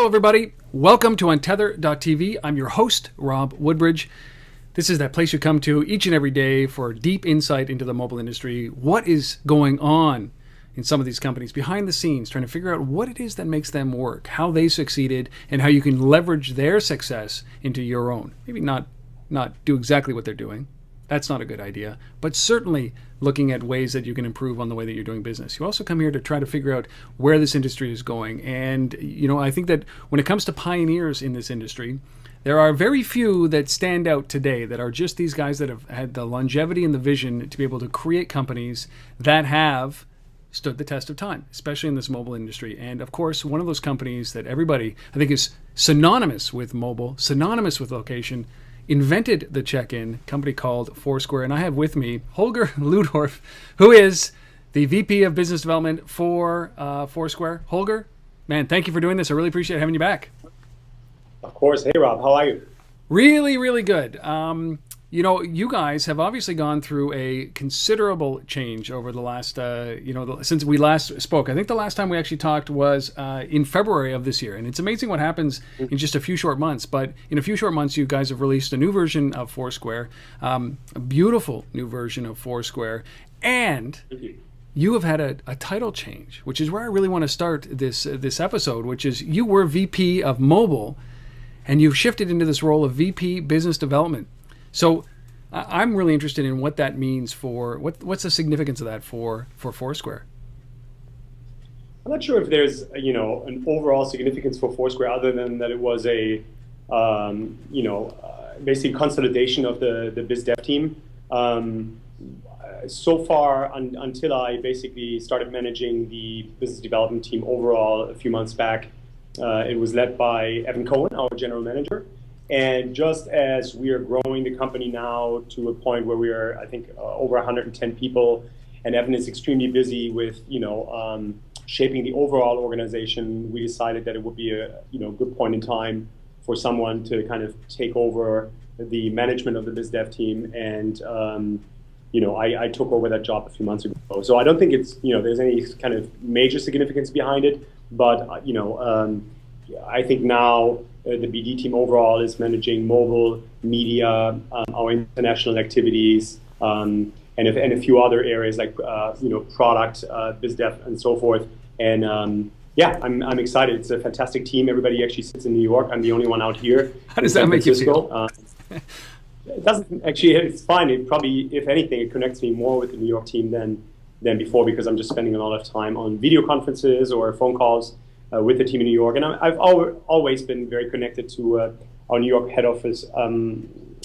Hello, everybody. Welcome to Untether.tv. I'm your host, Rob Woodbridge. This is that place you come to each and every day for deep insight into the mobile industry. What is going on in some of these companies behind the scenes, trying to figure out what it is that makes them work, how they succeeded, and how you can leverage their success into your own. Maybe not do exactly what they're doing. That's not a good idea, but certainly looking at ways that you can improve on the way that you're doing business. You also come here to try to figure out where this industry is going. And, I think that when it comes to pioneers in this industry, there are very few that stand out today that are just these guys that have had the longevity and the vision to be able to create companies that have stood the test of time, especially in this mobile industry. And of course, one of those companies that everybody, I think, is synonymous with mobile, synonymous with location, invented the check-in company called Foursquare. And I have with me Holger Luedorf, who is the VP of Business Development for Foursquare. Holger, man, thank you for doing this. I really appreciate having you back. Of course. Hey, Rob, how are you? Really, really good. You guys have obviously gone through a considerable change over the last, since we last spoke. I think the last time we actually talked was in February of this year. And it's amazing what happens in just a few short months. But in a few short months, you guys have released a new version of Foursquare, a beautiful new version of Foursquare. And you have had a title change, which is where I really want to start this episode, which is you were VP of Mobile, and you've shifted into this role of VP Business Development. So I'm really interested in what that means for what's the significance of that for Foursquare. I'm not sure if there's an overall significance for Foursquare other than that it was a basically consolidation of the biz dev team. So far until I basically started managing the business development team overall a few months back, it was led by Evan Cohen, our general manager. And just as we are growing the company now to a point where we are, I think, over 110 people, and Evan is extremely busy with, shaping the overall organization, we decided that it would be a, good point in time for someone to kind of take over the management of the biz dev team. And, I took over that job a few months ago. So I don't think it's, there's any kind of major significance behind it. But, I think now the BD team overall is managing mobile, media, our international activities, and a few other areas like product, biz dev, and so forth. And I'm excited. It's a fantastic team. Everybody actually sits in New York. I'm the only one out here. How does that make you feel? It doesn't actually. It's fine. It probably, if anything, it connects me more with the New York team than before because I'm just spending a lot of time on video conferences or phone calls with the team in New York. And I've always been very connected to our New York head office.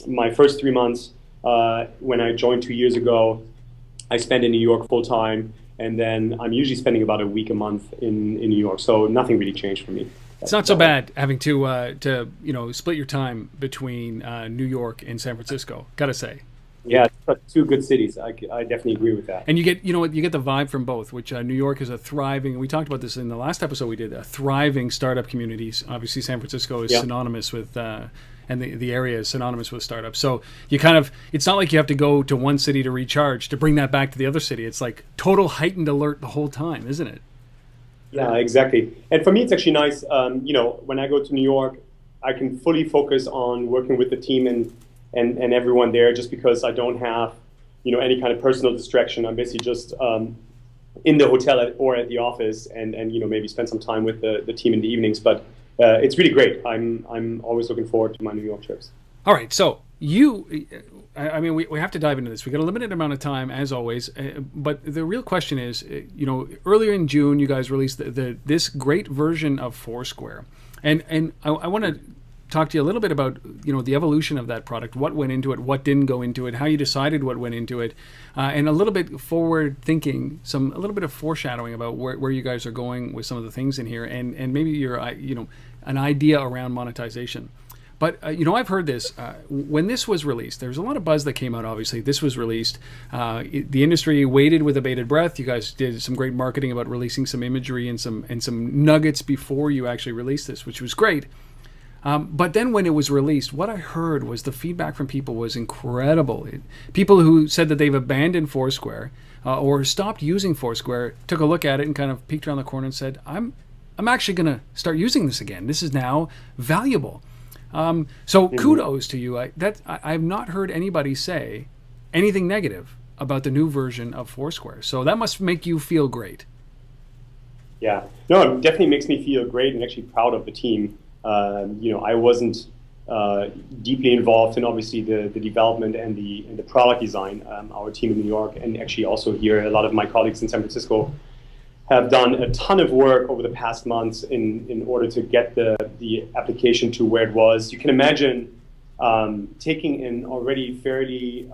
My first 3 months when I joined 2 years ago, I spent in New York full time, and then I'm usually spending about a week a month in New York. So nothing really changed for me. It's not so bad having to split your time between New York and San Francisco, gotta say. Yeah, two good cities. I definitely agree with that. And you get the vibe from both, which New York is a thriving, we talked about this in the last episode we did, a thriving startup communities. Obviously, San Francisco is synonymous with, and the area is synonymous with startups. So you it's not like you have to go to one city to recharge to bring that back to the other city. It's like total heightened alert the whole time, isn't it? Yeah, exactly. And for me, it's actually nice, when I go to New York, I can fully focus on working with the team and everyone there just because I don't have, any kind of personal distraction. I'm basically just in the hotel or at the office and maybe spend some time with the team in the evenings. But it's really great. I'm always looking forward to my New York trips. All right. So we have to dive into this. We got a limited amount of time, as always. But the real question is, earlier in June, you guys released this great version of Foursquare. And I want to talk to you a little bit about the evolution of that product, what went into it, what didn't go into it, how you decided what went into it, and a little bit forward thinking, a little bit of foreshadowing about where you guys are going with some of the things in here, and maybe your an idea around monetization. But I've heard this when this was released. There was a lot of buzz that came out. Obviously, this was released. The industry waited with a bated breath. You guys did some great marketing about releasing some imagery and some nuggets before you actually released this, which was great. But then when it was released, what I heard was the feedback from people was incredible. People who said that they've abandoned Foursquare or stopped using Foursquare took a look at it and kind of peeked around the corner and said, I'm I'm actually going to start using this again. This is now valuable. So kudos to you. I've not heard anybody say anything negative about the new version of Foursquare. So that must make you feel great. Yeah, no, it definitely makes me feel great and actually proud of the team. I wasn't deeply involved in obviously the development and the product design. Our team in New York and actually also here, a lot of my colleagues in San Francisco have done a ton of work over the past months in order to get the application to where it was. You can imagine taking an already fairly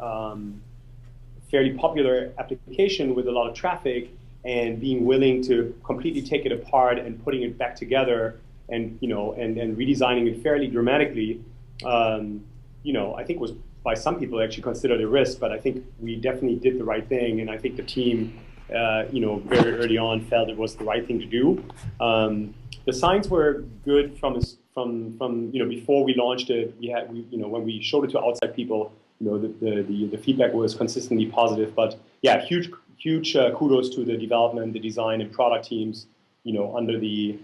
popular application with a lot of traffic and being willing to completely take it apart and putting it back together and redesigning it fairly dramatically, I think was by some people actually considered a risk, but I think we definitely did the right thing, and I think the team, very early on felt it was the right thing to do. The signs were good from before we launched it. When we showed it to outside people, the feedback was consistently positive. But yeah, huge kudos to the development, the design, and product teams, under the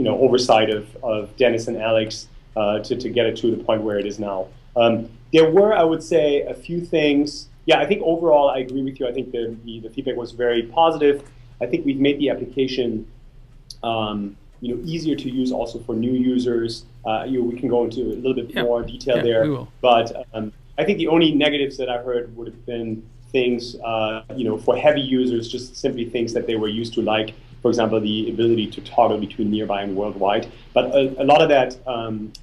oversight of Dennis and Alex to get it to the point where it is now. There were, I would say, a few things. Yeah, I think overall I agree with you. I think the feedback was very positive. I think we've made the application easier to use also for new users. We can go into a little bit more detail there. We will. But I think the only negatives that I heard would have been things, for heavy users, just simply things that they were used to, like, for example, the ability to toggle between nearby and worldwide. But a lot of that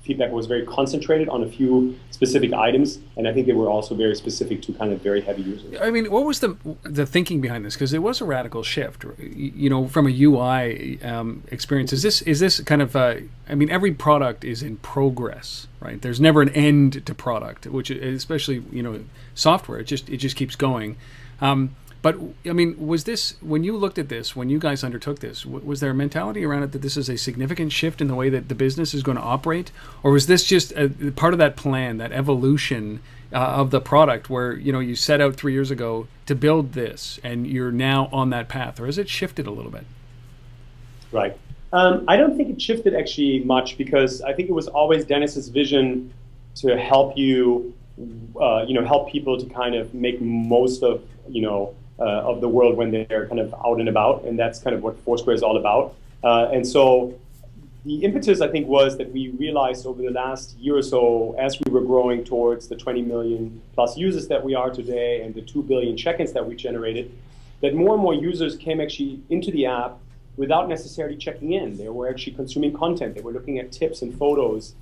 feedback was very concentrated on a few specific items, and I think they were also very specific to kind of very heavy users. I mean, what was the thinking behind this? Because it was a radical shift, from a UI experience. Is this kind of? Every product is in progress, right? There's never an end to product, which especially software. It just keeps going. But was this, when you looked at this, when you guys undertook this, was there a mentality around it that this is a significant shift in the way that the business is going to operate? Or was this just a part of that plan, that evolution of the product where, you set out 3 years ago to build this and you're now on that path? Or has it shifted a little bit? Right. I don't think it shifted actually much, because I think it was always Dennis's vision to help help people to kind of make most of the world when they're kind of out and about, and that's kind of what Foursquare is all about. And so the impetus, I think, was that we realized over the last year or so, as we were growing towards the 20 million plus users that we are today and the 2 billion check-ins that we generated, that more and more users came actually into the app without necessarily checking in. They were actually consuming content. They were looking at tips and photos.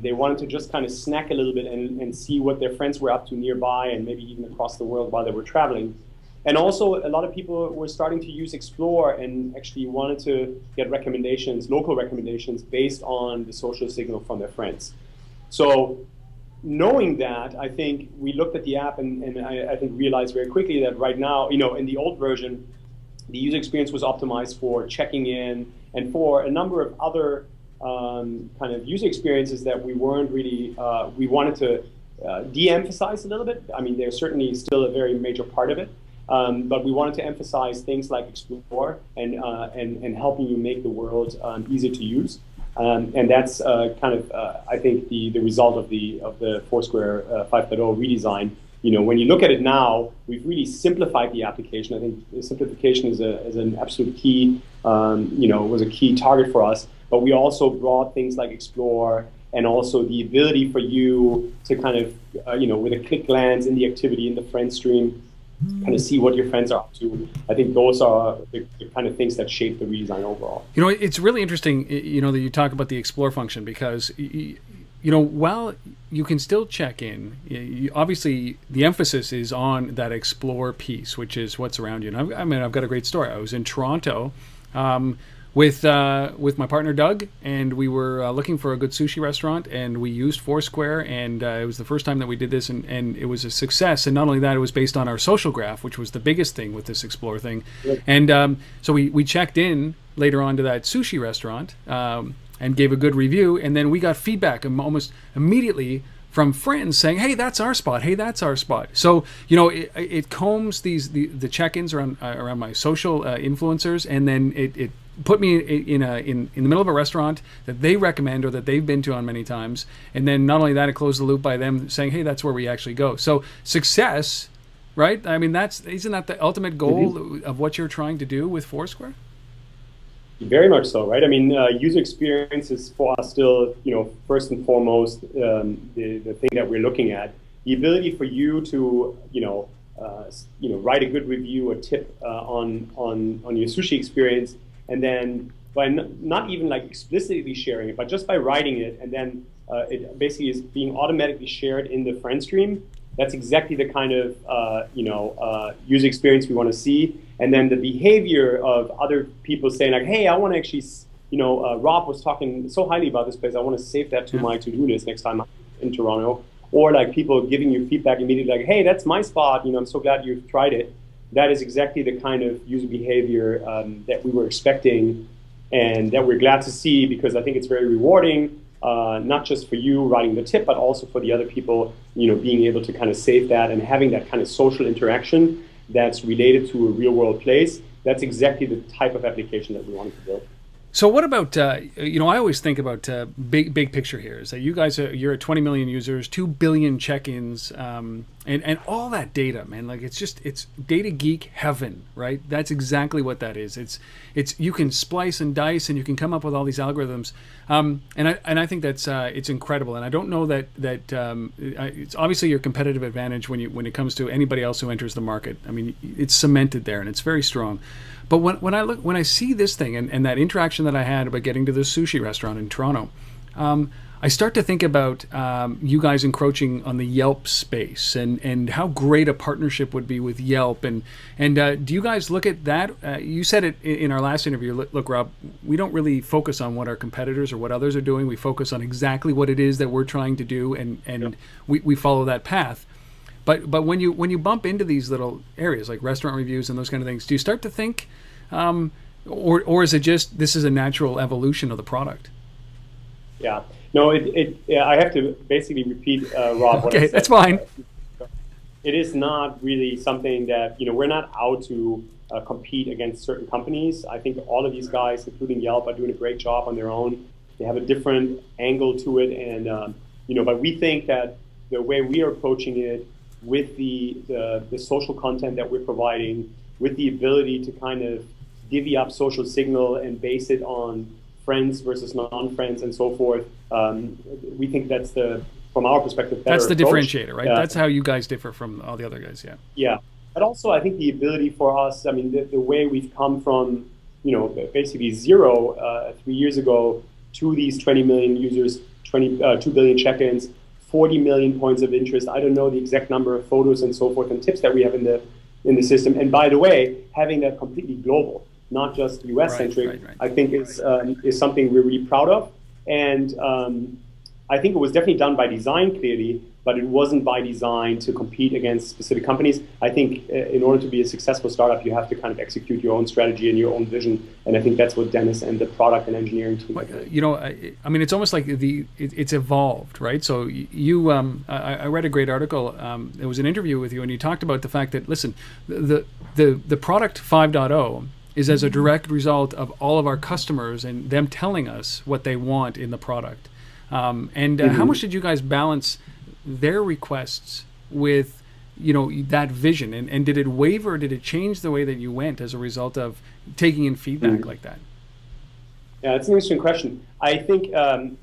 They wanted to just kind of snack a little bit and see what their friends were up to nearby and maybe even across the world while they were traveling. And also, a lot of people were starting to use Explore and actually wanted to get recommendations, local recommendations, based on the social signal from their friends. So knowing that, I think we looked at the app and I think realized very quickly that right now, in the old version, the user experience was optimized for checking in and for a number of other kind of user experiences that we weren't really, we wanted to de-emphasize a little bit. I mean, they're certainly still a very major part of it. But we wanted to emphasize things like Explore and helping you make the world easier to use. And that's I think the result of the Foursquare 5.0 redesign. When you look at it now, we've really simplified the application. I think the simplification is an absolute key, was a key target for us. But we also brought things like Explore and also the ability for you to kind of, with a quick glance in the activity in the friend stream, kind of see what your friends are up to. I think those are the kind of things that shape the redesign overall. It's really interesting, that you talk about the Explore function, because, while you can still check in, obviously the emphasis is on that Explore piece, which is what's around you. And I've got a great story. I was in Toronto with my partner Doug, and we were looking for a good sushi restaurant, and we used Foursquare, and it was the first time that we did this, and it was a success. And not only that, it was based on our social graph, which was the biggest thing with this Explore thing. Yep. And so we checked in later on to that sushi restaurant and gave a good review, and then we got feedback almost immediately from friends saying, "Hey, that's our spot. Hey, that's our spot." So it combs the check-ins around my social influencers, and then it put me in the middle of a restaurant that they recommend or that they've been to on many times, and then not only that, it closed the loop by them saying, hey, that's where we actually go. So success, right? I mean, isn't that the ultimate goal of what you're trying to do with Foursquare? Very much so, right? I mean, user experience is for us still, first and foremost, the thing that we're looking at. The ability for you to, write a good review or tip on your sushi experience, and then by not even like explicitly sharing it, but just by writing it, and then it basically is being automatically shared in the friend stream. That's exactly the kind of user experience we want to see. And then the behavior of other people saying like, hey, I want to actually, Rob was talking so highly about this place. I want to save that to my to-do list next time I'm in Toronto. Or like people giving you feedback immediately like, hey, that's my spot. I'm so glad you've tried it. That is exactly the kind of user behavior that we were expecting and that we're glad to see, because I think it's very rewarding. Not just for you writing the tip, but also for the other people, being able to kind of save that and having that kind of social interaction that's related to a real world place. That's exactly the type of application that we wanted to build. So what about, I always think about big picture here is that you guys you're at 20 million users, 2 billion check-ins, and all that data, man. Like it's data geek heaven, right? That's exactly what that is. It's you can splice and dice and you can come up with all these algorithms, and I think that's it's incredible. And I don't know that it's obviously your competitive advantage when it comes to anybody else who enters the market. I mean, it's cemented there and it's very strong. But when I see this thing and that interaction that I had about getting to the sushi restaurant in Toronto, I start to think about you guys encroaching on the Yelp space and how great a partnership would be with Yelp. And do you guys look at that? You said it in our last interview. Look, Rob, we don't really focus on what our competitors or what others are doing. We focus on exactly what it is that we're trying to do, and we follow that path. But when you bump into these little areas like restaurant reviews and those kind of things, do you start to think, or is it just this is a natural evolution of the product? Yeah, no, I have to basically repeat, Rob. Okay, that's fine. It is not really something that we're not out to compete against certain companies. I think all of these guys, including Yelp, are doing a great job on their own. They have a different angle to it, and but we think that the way we are approaching it, with the social content that we're providing, with the ability to kind of divvy up social signal and base it on friends versus non-friends and so forth, we think that's from our perspective, better that's the approach. Differentiator, right? That's how you guys differ from all the other guys, yeah. Yeah, but also I think the ability for us, I mean, the way we've come from, basically zero 3 years ago to these 20 million users, 2 billion check-ins, 40 million points of interest. I don't know the exact number of photos and so forth and tips that we have in the system. And by the way, having that completely global, not just US centric, right. I think is something we're really proud of. And I think it was definitely done by design, clearly, but it wasn't by design to compete against specific companies. I think in order to be a successful startup, you have to kind of execute your own strategy and your own vision. And I think that's what Dennis and the product and engineering team are doing. I mean, it's almost like it's evolved, right? So I read a great article. It was an interview with you, and you talked about the fact that, listen, the product 5.0 is as a direct result of all of our customers and them telling us what they want in the product. How much did you guys balance their requests with that vision, and did it waver, did it change the way that you went as a result of taking in feedback like that? Yeah, it's an interesting question. I think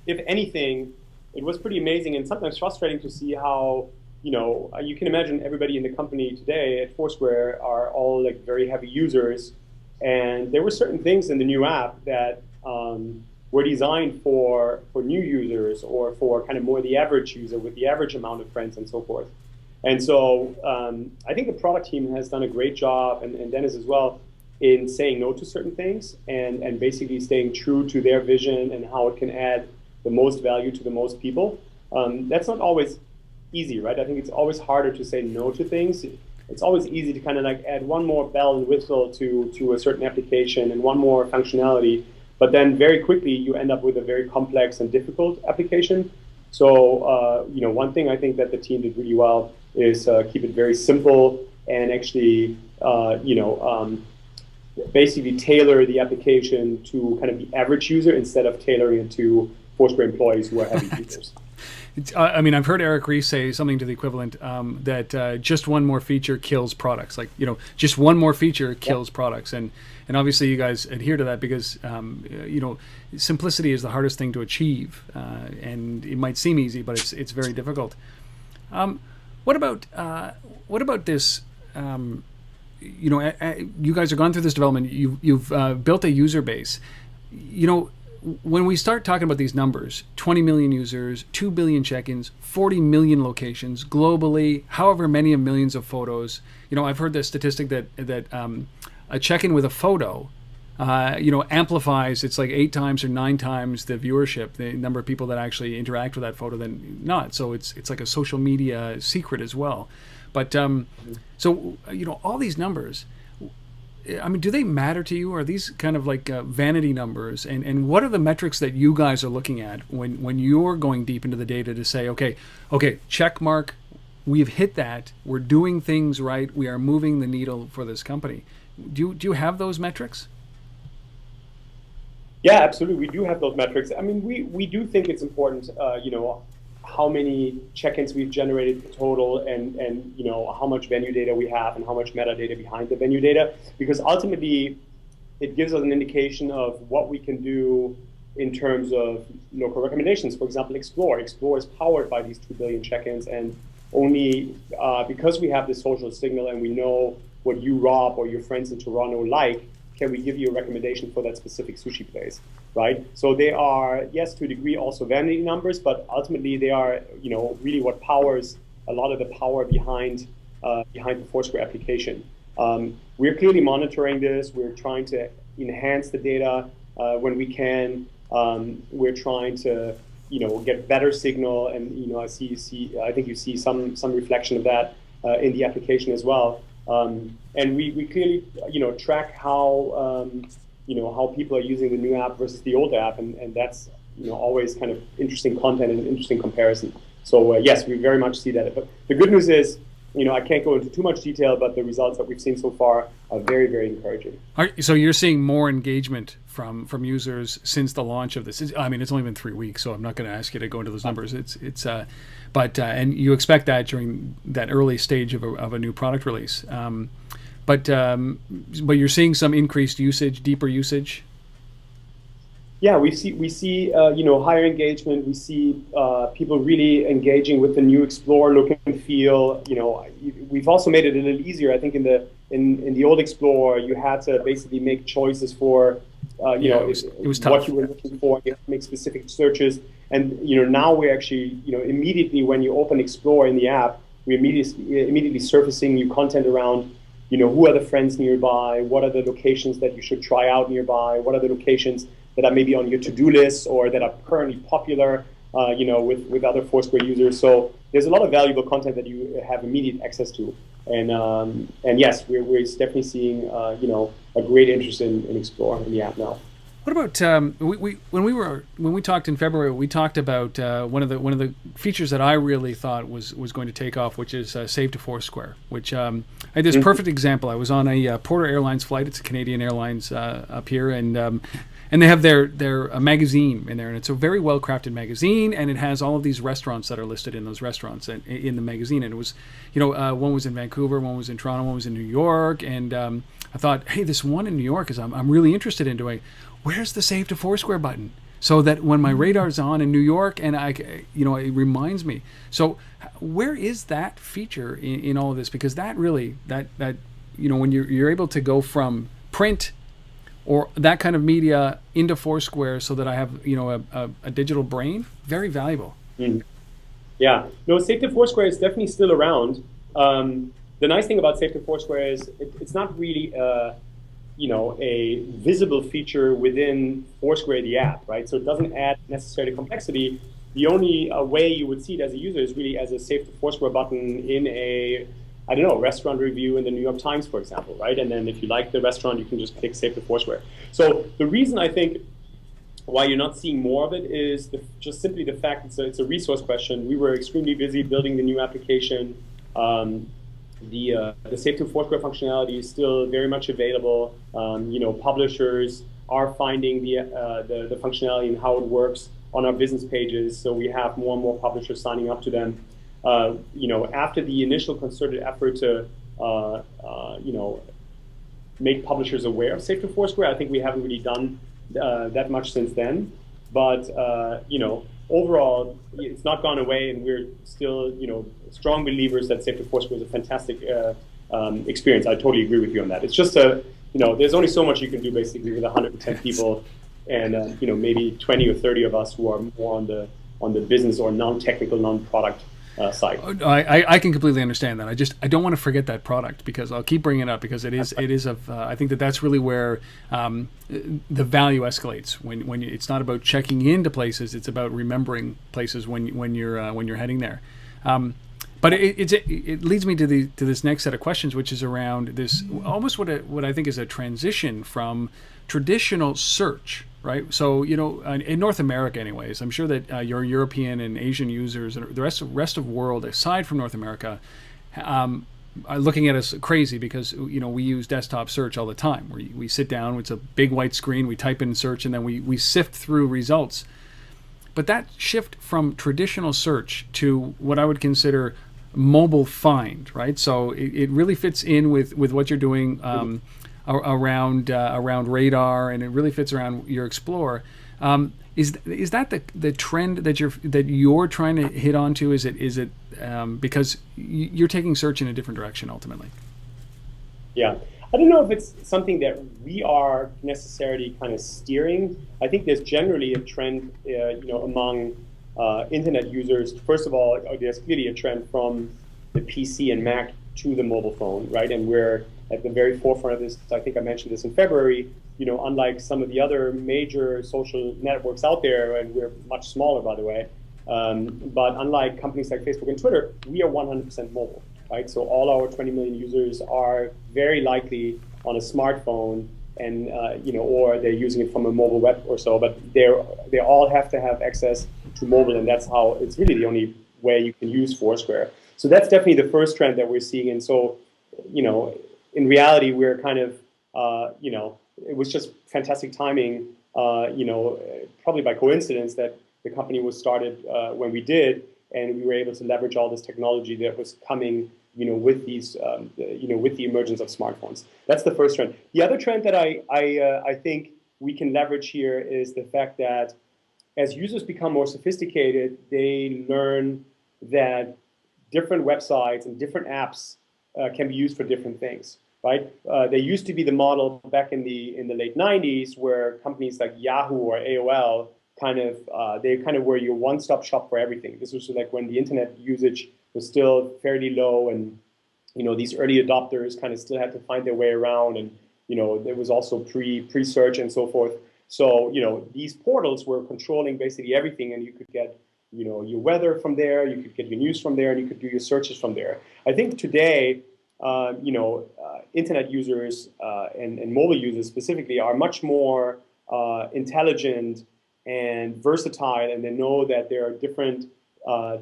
if anything, it was pretty amazing and sometimes frustrating to see how you can imagine everybody in the company today at Foursquare are all like very heavy users, and there were certain things in the new app that were designed for new users or for kind of more the average user with the average amount of friends and so forth. And so I think the product team has done a great job, and Dennis as well, in saying no to certain things and basically staying true to their vision and how it can add the most value to the most people. That's not always easy, right? I think it's always harder to say no to things. It's always easy to kind of like add one more bell and whistle to a certain application and one more functionality. But then very quickly you end up with a very complex and difficult application. So, one thing I think that the team did really well is keep it very simple and actually, basically tailor the application to kind of the average user instead of tailoring it to Foursquare employees who are heavy users. I mean, I've heard Eric Ries say something to the equivalent that just one more feature kills products. Like, just one more feature kills products. And obviously you guys adhere to that because, simplicity is the hardest thing to achieve. And it might seem easy, but it's very difficult. What about this? You guys have gone through this development. You've built a user base. When we start talking about these numbers, 20 million users, 2 billion check-ins, 40 million locations globally, however many of millions of photos. I've heard the statistic that a check-in with a photo, amplifies. It's like 8 times or 9 times the viewership, the number of people that actually interact with that photo than not. So it's like a social media secret as well. But all these numbers. I mean, do they matter to you? Are these kind of like vanity numbers? And what are the metrics that you guys are looking at when you're going deep into the data to say, okay, check mark, we've hit that, we're doing things right, we are moving the needle for this company. Do you have those metrics? Yeah, absolutely. We do have those metrics. I mean, we do think it's important, how many check-ins we've generated total and how much venue data we have and how much metadata behind the venue data, because ultimately it gives us an indication of what we can do in terms of local recommendations. For example, Explore is powered by these 2 billion check-ins, and only because we have this social signal and we know what you, Rob, or your friends in Toronto like, can we give you a recommendation for that specific sushi place, right? So they are, yes, to a degree, also vanity numbers, but ultimately they are, really what powers a lot of the power behind the Foursquare application. We're clearly monitoring this. We're trying to enhance the data when we can. We're trying to, get better signal, and I think you see some reflection of that in the application as well. And we clearly, track how, how people are using the new app versus the old app, and that's, always kind of interesting content and interesting comparison. So yes, we very much see that. But the good news is, I can't go into too much detail, but the results that we've seen so far are very, very encouraging. So you're seeing more engagement from users since the launch of this. It's only been 3 weeks, so I'm not going to ask you to go into those numbers. But you expect that during that early stage of a new product release. But you're seeing some increased usage, deeper usage. Yeah, we see higher engagement. We see people really engaging with the new Explore look and feel. We've also made it a little easier. I think in the old Explore, you had to basically make choices for it was tough. What you were looking for. You have to make specific searches. And now we're actually immediately when you open Explore in the app, we're immediately surfacing new content around who are the friends nearby, what are the locations that you should try out nearby, what are the locations that are maybe on your to-do list or that are currently popular, with other Foursquare users. So there's a lot of valuable content that you have immediate access to, and yes, we're definitely seeing a great interest in Explore in the app now. What about when we talked in February? We talked about one of the features that I really thought was going to take off, which is Save to Foursquare. Which I had this perfect example. I was on a Porter Airlines flight. It's a Canadian Airlines up here, and they have their magazine in there, and it's a very well crafted magazine, and it has all of these restaurants that are listed in those restaurants in the magazine. And it was, one was in Vancouver, one was in Toronto, one was in New York, and I thought, hey, this one in New York I'm really interested in doing. Where's the Save to Foursquare button? So that when my radar's on in New York and it reminds me. So where is that feature in all of this? Because that really, when you're able to go from print or that kind of media into Foursquare so that I have, a digital brain, very valuable. Mm. Yeah, no, Save to Foursquare is definitely still around. The nice thing about Save to Foursquare is it's not really a visible feature within Foursquare, the app, right? So it doesn't add necessarily complexity. The only way you would see it as a user is really as a Save to Foursquare button in a, restaurant review in the New York Times, for example, right? And then if you like the restaurant, you can just click Save to Foursquare. So the reason I think why you're not seeing more of it is just simply the fact it's a resource question. We were extremely busy building the new application. the Save to Foursquare functionality is still very much available. Publishers are finding the functionality and how it works on our business pages. So we have more and more publishers signing up to them. After the initial concerted effort to make publishers aware of Save to Foursquare, I think we haven't really done that much since then. But overall, it's not gone away, and we're still strong believers that Save to Foursquare is a fantastic experience. I totally agree with you on that. It's just there's only so much you can do basically with 110 people, and maybe 20 or 30 of us who are more on the business or non-technical, non-product side. I can completely understand that. I don't want to forget that product, because I'll keep bringing it up, because it is of I think that's really where the value escalates when it's not about checking into places, it's about remembering places when you're heading there. But it leads me to this next set of questions, which is around this almost what I think is a transition from traditional search, right? So in North America, anyways, I'm sure that your European and Asian users and the rest of world, aside from North America, are looking at us crazy, because we use desktop search all the time. We sit down, it's a big white screen, we type in search, and then we sift through results. But that shift from traditional search to what I would consider mobile find, right? So it really fits in with what you're doing around radar, and it really fits around your Explore. Is that the trend that you're trying to hit onto? Is it because you're taking search in a different direction ultimately? Yeah, I don't know if it's something that we are necessarily kind of steering. I think there's generally a trend, among internet users. First of all, there's clearly a trend from the PC and Mac to the mobile phone, right? And we're at the very forefront of this. I think I mentioned this in February. Unlike some of the other major social networks out there, and we're much smaller, by the way, but unlike companies like Facebook and Twitter, we are 100% mobile, right? So all our 20 million users are very likely on a smartphone, and or they're using it from a mobile web or so, but they all have to have access to mobile, and that's how it's really the only way you can use Foursquare. So that's definitely the first trend that we're seeing. And so, in reality, we're kind of, it was just fantastic timing, probably by coincidence, that the company was started when we did, and we were able to leverage all this technology that was coming, with these, with the emergence of smartphones. That's the first trend. The other trend that I think we can leverage here is the fact that as users become more sophisticated, they learn that different websites and different apps can be used for different things, right? There used to be the model back in the late 90s where companies like Yahoo or AOL they were your one-stop shop for everything. This was like when the internet usage was still fairly low, and these early adopters kind of still had to find their way around, and there was also pre-search and so forth. So these portals were controlling basically everything, and you could get your weather from there, you could get your news from there, and you could do your searches from there. I think today, internet users and mobile users specifically are much more intelligent and versatile, and they know that there are different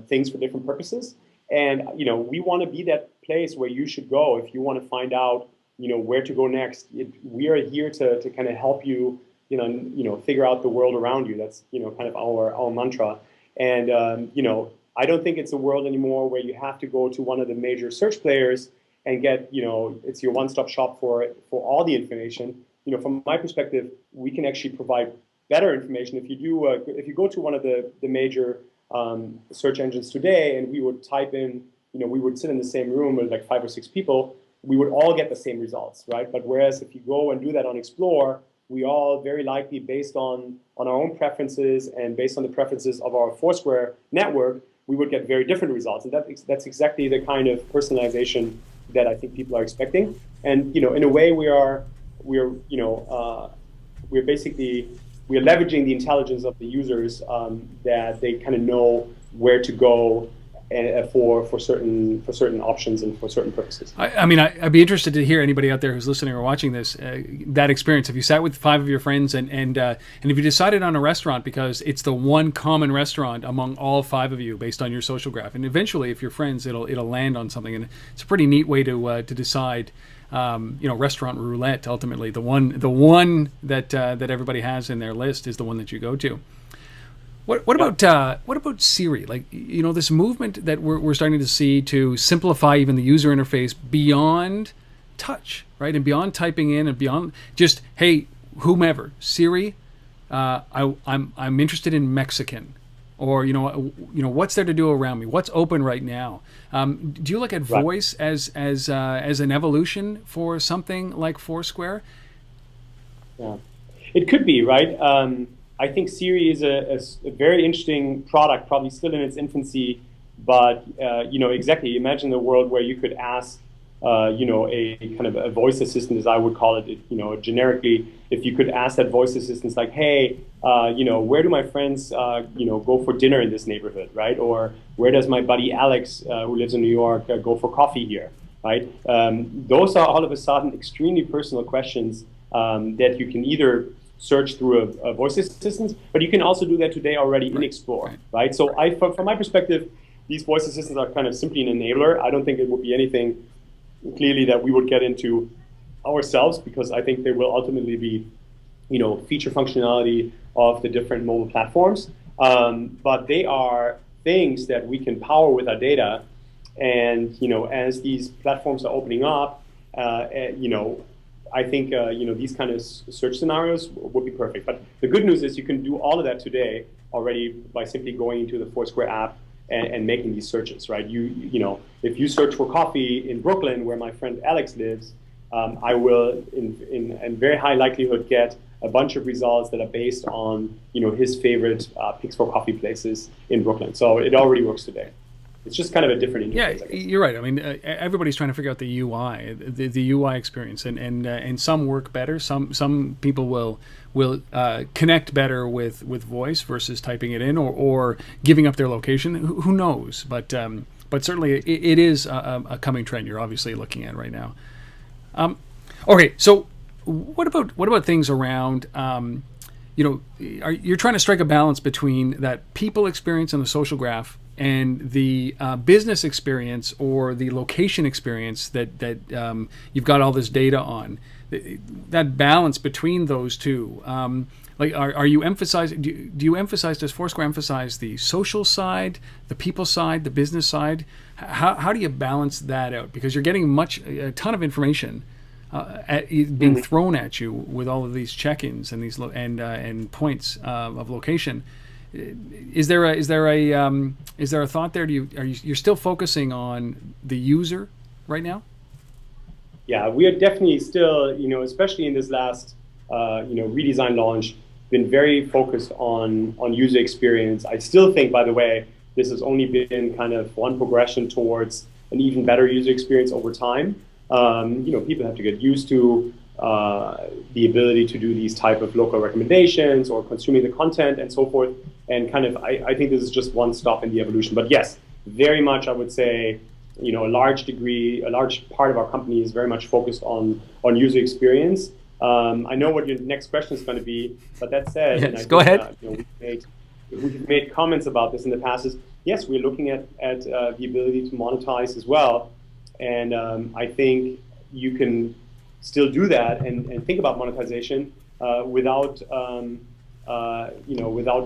things for different purposes. And we want to be that place where you should go if you want to find out where to go next. We are here to kind of help you figure out the world around you. That's kind of our mantra. And I don't think it's a world anymore where you have to go to one of the major search players and get it's your one-stop shop for all the information. From my perspective, we can actually provide better information. If you go to one of the major search engines today, and we would type in, we would sit in the same room with like 5 or 6 people, we would all get the same results, right? But whereas if you go and do that on Explore, we all very likely, based on our own preferences and based on the preferences of our Foursquare network, we would get very different results. And that's exactly the kind of personalization that I think people are expecting. And in a way, we're leveraging the intelligence of the users, that they kind of know where to go for certain options and for certain purposes. I mean, I'd be interested to hear anybody out there who's listening or watching this, that experience. If you sat with 5 of your friends and if you decided on a restaurant because it's the one common restaurant among all 5 of you based on your social graph, and eventually if you're friends, it'll land on something, and it's a pretty neat way to decide. Restaurant roulette. Ultimately, the one that everybody has in their list is the one that you go to. What about Siri? Like, this movement that we're starting to see to simplify even the user interface beyond touch, right, and beyond typing in and beyond just, hey, whomever, Siri, I'm interested in Mexican, or what's there to do around me? What's open right now? Do you look at voice as an evolution for something like Foursquare? Yeah, it could be, right. I think Siri is a very interesting product, probably still in its infancy, but exactly. Imagine a world where you could ask, a kind of a voice assistant, as I would call it, generically, if you could ask that voice assistant, like, hey, where do my friends, go for dinner in this neighborhood, right? Or where does my buddy Alex, who lives in New York, go for coffee here, right? Those are all of a sudden extremely personal questions that you can either search through a voice assistant, but you can also do that today already in Explore, right? So from my perspective, these voice assistants are kind of simply an enabler. I don't think it would be anything clearly that we would get into ourselves, because I think they will ultimately be, feature functionality of the different mobile platforms. But they are things that we can power with our data. And, as these platforms are opening up, I think these kind of search scenarios would be perfect. But the good news is you can do all of that today already by simply going into the Foursquare app and making these searches, right? If you search for coffee in Brooklyn, where my friend Alex lives, I will, in very high likelihood, get a bunch of results that are based on his favorite picks for coffee places in Brooklyn. So it already works today. It's just kind of a different interface. Yeah, you're right. I mean, everybody's trying to figure out the UI, the UI experience, and some work better. Some people will connect better with voice versus typing it in or giving up their location. Who knows? But certainly it is a coming trend. You're obviously looking at right now. Okay, so what about things around? You're trying to strike a balance between that people experience on the social graph and the business experience or the location experience that you've got all this data on. That balance between those two, are you emphasizing? Do you emphasize? Does Foursquare emphasize the social side, the people side, the business side? How do you balance that out? Because you're getting a ton of information being thrown at you with all of these check-ins and these and points of location. Is there a thought there? You're still focusing on the user right now? Yeah, we are definitely still, especially in this last, redesign launch, been very focused on user experience. I still think, by the way, this has only been kind of one progression towards an even better user experience over time. People have to get used to the ability to do these type of local recommendations or consuming the content and so forth. And kind of, I think this is just one stop in the evolution. But yes, very much, I would say, a large part of our company is very much focused on user experience. I know what your next question is going to be, but that said, yes, go ahead. We've made comments about this in the past. Yes, we're looking at the ability to monetize as well. And I think you can still do that and think about monetization without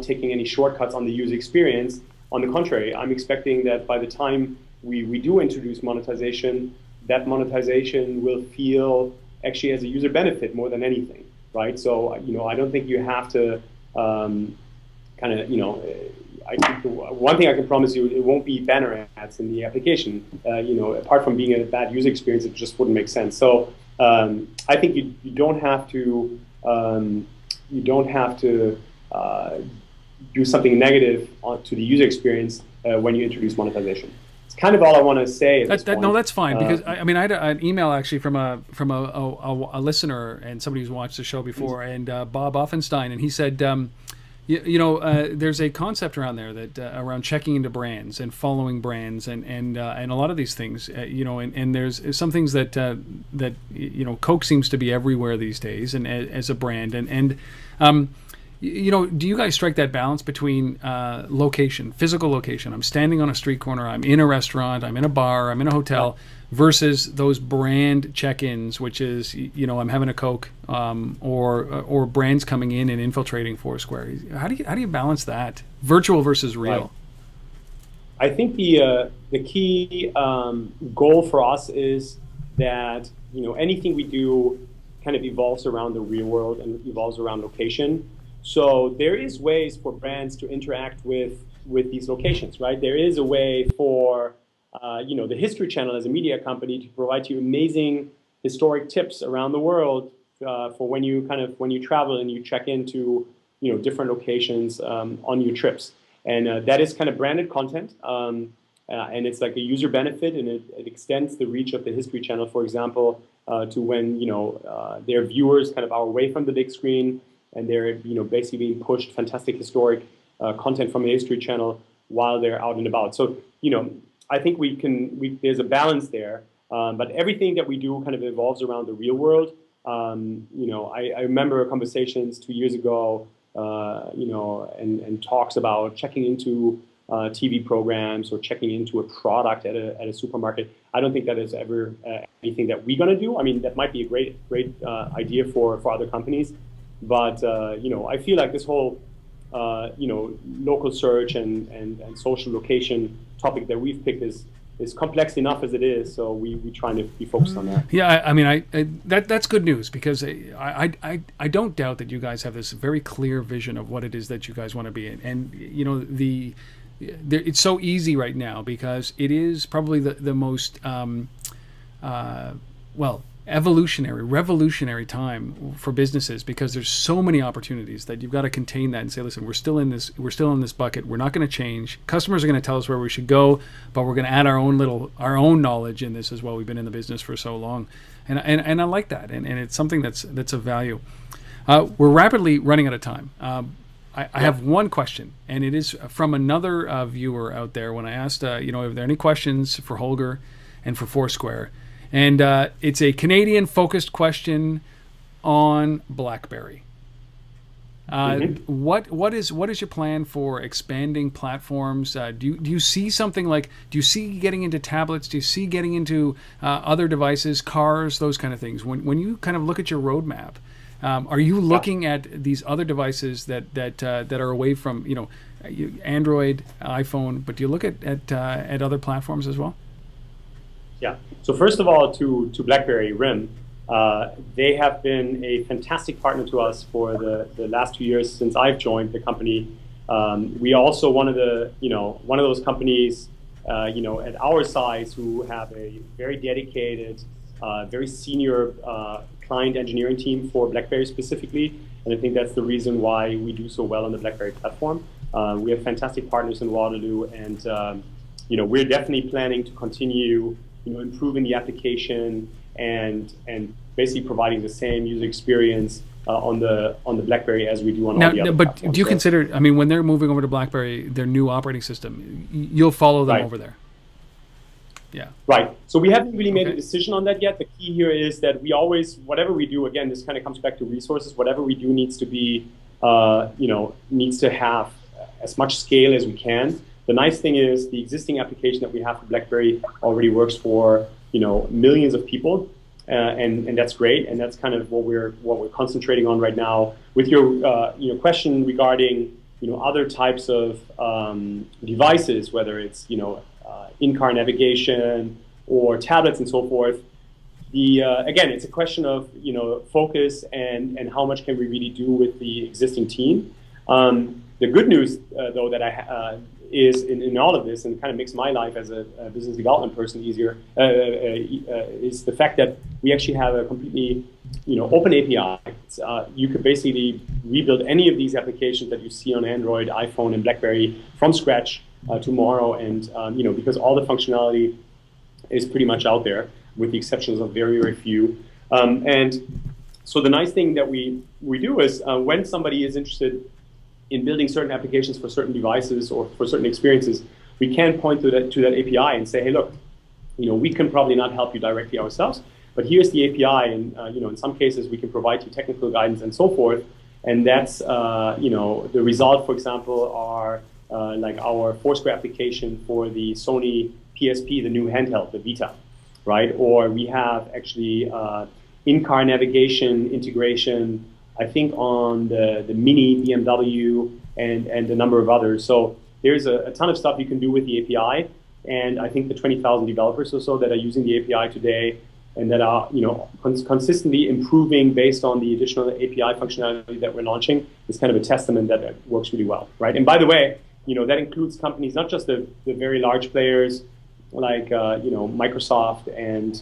taking any shortcuts on the user experience. On the contrary, I'm expecting that by the time we do introduce monetization, that monetization will feel actually as a user benefit more than anything, right? So I don't think you have to I think one thing I can promise you, it won't be banner ads in the application. Apart from being a bad user experience, it just wouldn't make sense. So I think you don't have to do something negative to the user experience when you introduce monetization. It's kind of all I want to say. No, that's fine, because I had an email actually from a listener and somebody who's watched the show before, and Bob Offenstein, and he said, There's a concept around there that around checking into brands and following brands and a lot of these things, and there's some things that Coke seems to be everywhere these days, and as a brand, do you guys strike that balance between location, physical location? I'm standing on a street corner, I'm in a restaurant, I'm in a bar, I'm in a hotel, versus those brand check-ins, which is, I'm having a Coke, or brands coming in and infiltrating Foursquare. How do you balance that, virtual versus real? Right. I think the key goal for us is that anything we do kind of evolves around the real world and evolves around location. So there is ways for brands to interact with these locations, right? There is a way for the History Channel as a media company to provide you amazing historic tips around the world for when you travel and you check into different locations on your trips, and that is kind of branded content, and it's like a user benefit, and it extends the reach of the History Channel, for example, to when their viewers kind of are away from the big screen and they're basically being pushed fantastic historic content from the History Channel while they're out and about. So I think there's a balance there, but everything that we do kind of evolves around the real world. I remember conversations 2 years ago, and talks about checking into TV programs or checking into a product at a supermarket. I don't think that is ever anything that we're going to do. I mean, that might be a great idea for other companies, but I feel like this whole local search and social location topic that we've picked is complex enough as it is, so we trying to be focused on that. Yeah, I mean, that's good news, because I don't doubt that you guys have this very clear vision of what it is that you guys want to be in, and it's so easy right now because it is probably the most revolutionary time for businesses, because there's so many opportunities that you've got to contain that and say, listen, we're still in this bucket. We're not going to change. Customers are going to tell us where we should go, but we're going to add our own knowledge in this as well. We've been in the business for so long, and I like that, and it's something that's of value. We're rapidly running out of time. I have one question, and it is from another viewer out there. When I asked, are there any questions for Holger and for Foursquare? And it's a Canadian-focused question on BlackBerry. What is your plan for expanding platforms? Do you see something like? Do you see getting into tablets? Do you see getting into other devices, cars, those kind of things? When you kind of look at your roadmap, are you looking at these other devices that are away from Android, iPhone? But do you look at other platforms as well? Yeah. So first of all, to BlackBerry RIM, they have been a fantastic partner to us for the last 2 years since I've joined the company. We are also one of those companies, at our size, who have a very dedicated, very senior client engineering team for BlackBerry specifically, and I think that's the reason why we do so well on the BlackBerry platform. We have fantastic partners in Waterloo, and we're definitely planning to continue improving the application and basically providing the same user experience on the BlackBerry as we do on all the other platforms. But do you consider, I mean, when they're moving over to BlackBerry, their new operating system, you'll follow them over there? Yeah. Right. So we haven't really made a decision on that yet. The key here is that we always, whatever we do, again, this kind of comes back to resources. Whatever we do needs to be, needs to have as much scale as we can. The nice thing is the existing application that we have for BlackBerry already works for millions of people, and that's great. And that's kind of what we're concentrating on right now. With your question regarding other types of devices, whether it's in-car navigation or tablets and so forth. Again, it's a question of focus and how much can we really do with the existing team. The good news, though, that is in all of this, and kind of makes my life as a business development person easier, is the fact that we actually have a completely open API. You could basically rebuild any of these applications that you see on Android, iPhone, and BlackBerry from scratch tomorrow, and because all the functionality is pretty much out there, with the exceptions of very, very few. And so the nice thing that we do is when somebody is interested in building certain applications for certain devices or for certain experiences, we can point to that API and say, hey, look, we can probably not help you directly ourselves, but here's the API, and in some cases we can provide you technical guidance and so forth. And that's the result, for example, are like our Foursquare application for the Sony PSP, the new handheld, the Vita, right? Or we have actually in-car navigation integration, I think, on the Mini BMW and a number of others. So there's a ton of stuff you can do with the API. And I think the 20,000 developers or so that are using the API today and that are consistently improving based on the additional API functionality that we're launching is kind of a testament that it works really well, right? And by the way, that includes companies, not just the very large players like Microsoft and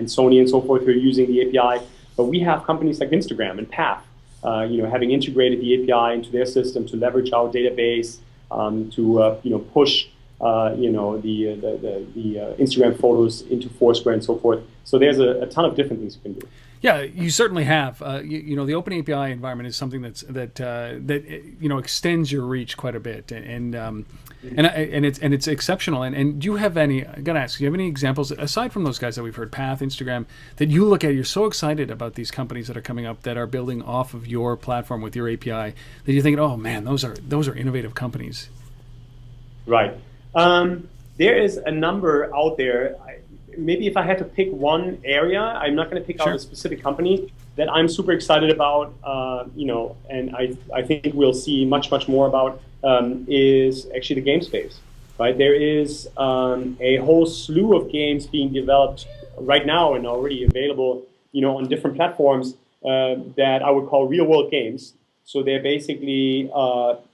Sony and so forth who are using the API, but we have companies like Instagram and Path, having integrated the API into their system to leverage our database, to push the Instagram photos into Foursquare and so forth. So there's a ton of different things you can do. Yeah, you certainly have. The Open API environment is something that extends your reach quite a bit, and it's exceptional. And do you have any? I gotta ask, do you have any examples aside from those guys that we've heard, Path, Instagram, that you look at? You're so excited about these companies that are coming up that are building off of your platform with your API that you're thinking, oh man, those are innovative companies. Right. There is a number out there. Maybe if I had to pick one area, I'm not going to pick out a specific company that I'm super excited about, and I think we'll see much more about, is actually the game space, right? There is a whole slew of games being developed right now and already available, on different platforms that I would call real-world games. So they basically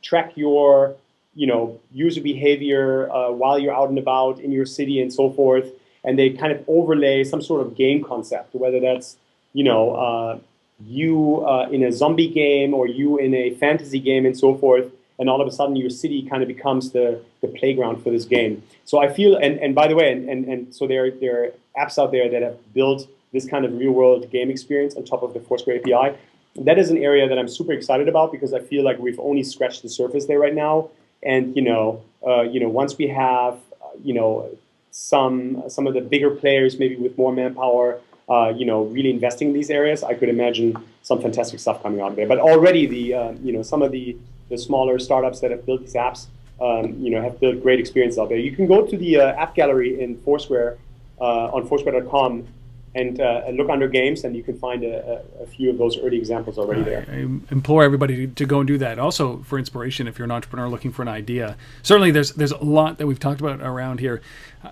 track your user behavior while you're out and about in your city and so forth. And they kind of overlay some sort of game concept, whether that's, you in a zombie game or you in a fantasy game and so forth. And all of a sudden your city kind of becomes the playground for this game. So I feel, and by the way, and so there are apps out there that have built this kind of real world game experience on top of the Foursquare API. That is an area that I'm super excited about because I feel like we've only scratched the surface there right now. And, once we have, some of the bigger players, maybe with more manpower, really investing in these areas, I could imagine some fantastic stuff coming out of there. But already some of the smaller startups that have built these apps, have built great experiences out there. You can go to the app gallery in Foursquare, on Foursquare.com, and look under games, and you can find a few of those early examples already there. I implore everybody to go and do that. Also, for inspiration, if you're an entrepreneur looking for an idea, certainly there's a lot that we've talked about around here.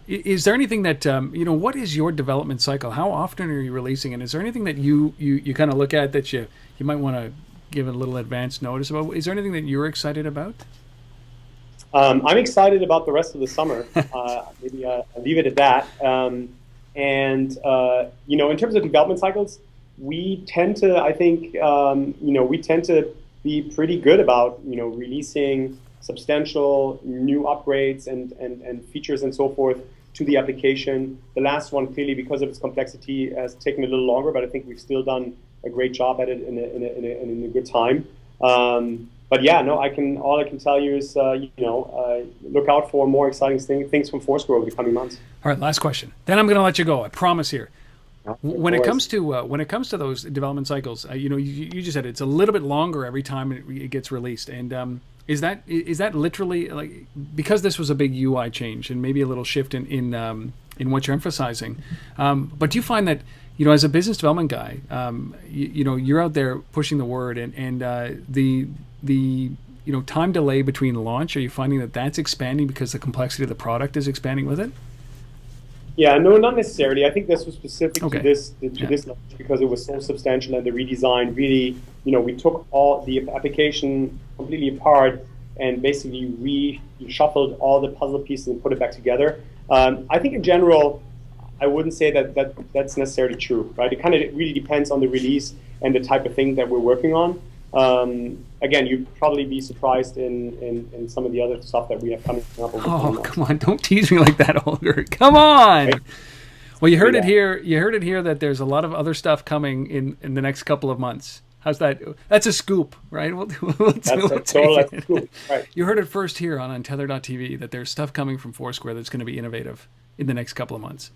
Is there anything that what is your development cycle? How often are you releasing? And is there anything that you kind of look at that you might want to give a little advance notice about? Is there anything that you're excited about? I'm excited about the rest of the summer. Maybe I'll leave it at that. In terms of development cycles, we tend to, I think, be pretty good about, releasing substantial new upgrades and features and so forth to the application. The last one, clearly, because of its complexity, has taken a little longer, but I think we've still done a great job at it in a good time. But yeah, no, all I can tell you is, look out for more exciting things from Foursquare over the coming months. All right, last question. Then I'm going to let you go. I promise here. When it comes to those development cycles, you just said it's a little bit longer every time it gets released. And is that literally like, because this was a big UI change and maybe a little shift in what you're emphasizing? But do you find that, as a business development guy, you're out there pushing the word and the time delay between launch, are you finding that that's expanding because the complexity of the product is expanding with it? Yeah, no, not necessarily. I think this was specific to this launch because it was so substantial, and the redesign really, we took all the application completely apart and basically reshuffled all the puzzle pieces and put it back together. I think in general, I wouldn't say that's necessarily true, right? It kind of really depends on the release and the type of thing that we're working on. Again, you'd probably be surprised in some of the other stuff that we have coming up. Oh, come on. Don't tease me like that, Holger. Come on. Right? Well, you heard it here. You heard it here that there's a lot of other stuff coming in the next couple of months. How's that? That's a scoop, right? That's a scoop. Right. You heard it first here on Untether.tv that there's stuff coming from Foursquare that's going to be innovative in the next couple of months.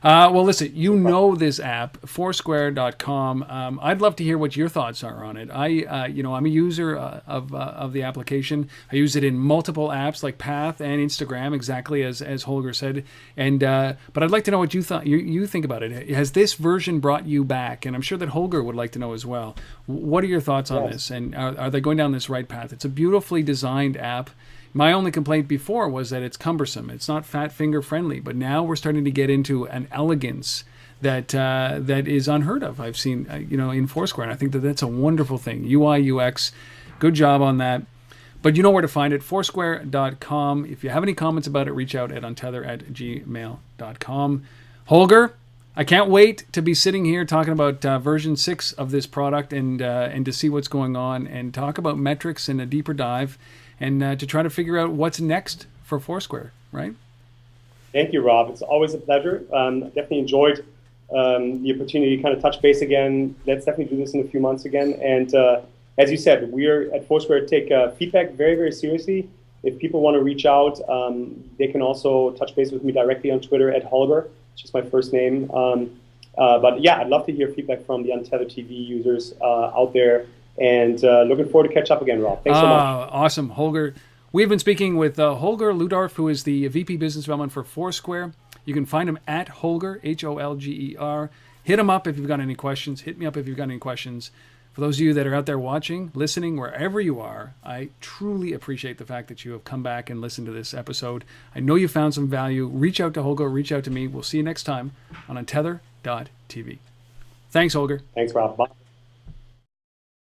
Well, listen, you know this app, Foursquare.com. I'd love to hear what your thoughts are on it. I'm a user of the application. I use it in multiple apps like Path and Instagram, exactly as Holger said. And but I'd like to know what you think about it. Has this version brought you back? And I'm sure that Holger would like to know as well. What are your thoughts on this? And are they going down this right path? It's a beautifully designed app. My only complaint before was that it's cumbersome. It's not fat finger friendly, but now we're starting to get into an elegance that is unheard of. I've seen, in Foursquare, and I think that that's a wonderful thing. UI, UX, good job on that. But you know where to find it, Foursquare.com. If you have any comments about it, reach out at untether@gmail.com. Holger, I can't wait to be sitting here talking about version 6 of this product and to see what's going on and talk about metrics in a deeper dive. And to try to figure out what's next for Foursquare, right? Thank you, Rob. It's always a pleasure. Definitely enjoyed the opportunity to kind of touch base again. Let's definitely do this in a few months again. And as you said, we're at Foursquare take feedback very, very seriously. If people want to reach out, they can also touch base with me directly on Twitter at Holger, which is my first name. But yeah, I'd love to hear feedback from the Untethered TV users out there. And looking forward to catch up again, Rob. Thanks so much. Awesome, Holger. We've been speaking with Holger Luedorf, who is the VP Business Development for Foursquare. You can find him at Holger, Holger. Hit him up if you've got any questions. Hit me up if you've got any questions. For those of you that are out there watching, listening, wherever you are, I truly appreciate the fact that you have come back and listened to this episode. I know you found some value. Reach out to Holger. Reach out to me. We'll see you next time on Untether.tv. Thanks, Holger. Thanks, Rob. Bye.